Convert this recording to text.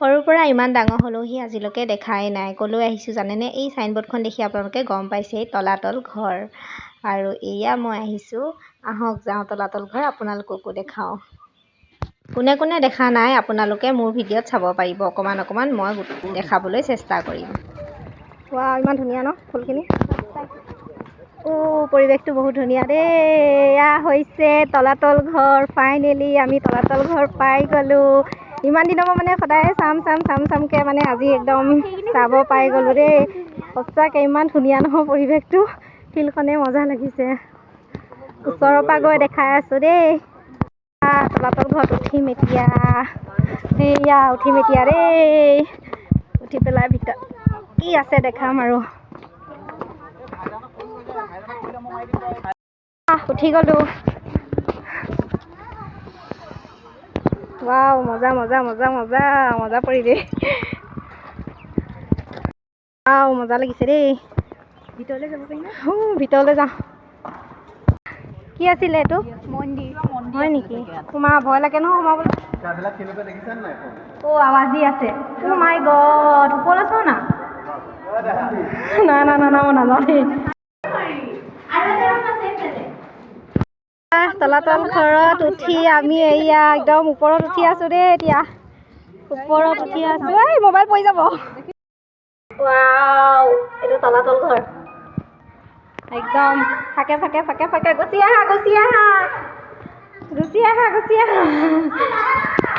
সৰুৰ পৰা ইমান ডাঙৰ হ'লোহি আজিলৈকে দেখাই নাই। ক'লৈ আহিছোঁ জানেনে? এই চাইনবোৰ্ডখন দেখি আপোনালোকে গম পাইছেই, তলাতল ঘৰ। আৰু এয়া মই আহিছোঁ, আহক যাওঁ তলাতল ঘৰ আপোনালোককো দেখাওঁ। কোনে কোনে দেখা নাই আপোনালোকে মোৰ ভিডিঅ'ত চাব পাৰিব অকণমান মই দেখাবলৈ চেষ্টা কৰিম। ৱাও, ইমান ধুনীয়া ন ফুলখিনি? পৰিৱেশটো বহুত ধুনীয়া দেই। এয়া হৈছে তলাতল ঘৰ। ফাইনেলি আমি তলাতল ঘৰ পাই গ'লোঁ। ইমান দিনৰ পৰা মানে সদায় চামকৈ মানে আজি একদম চাব পাই গ'লোঁ দেই। সঁচাকৈ ইমান ধুনীয়া নহয় পৰিৱেশটো, ফিল্ডখনে মজা লাগিছে। ওচৰৰ পৰা গৈ দেখাই আছোঁ দেই। তলাতল ঘৰত উঠিম এতিয়া। সেয়া উঠিম এতিয়া দেই। উঠি পেলাই ভিতৰত কি আছে দেখাম আৰু। উঠি গ'লোঁ। ৱাও, মজা পৰিৱেশ। মজা লাগিছে দেই। ভিতৰলৈ যাব পাৰি ন? ভিতৰলৈ যাওঁ। কি আছিলে এইটো? মন্দিৰ হয় নেকি? তোমাৰ ভয় লাগে নহয় সোমাবলৈ। আৱাজ দি আছে। মাই গড, ওপৰলৈ চোৱা না। না মই নাযাওঁ দেই। তলাতল ঘৰত উঠি আমি এয়া একদম ওপৰত উঠি আছোঁ দেই। এতিয়া ওপৰত উঠি আছোঁ। মোবাইল পৰি যাব। ৱাও, এইটো তলাতল ঘৰ। একদম ফাকে গুচি আহা।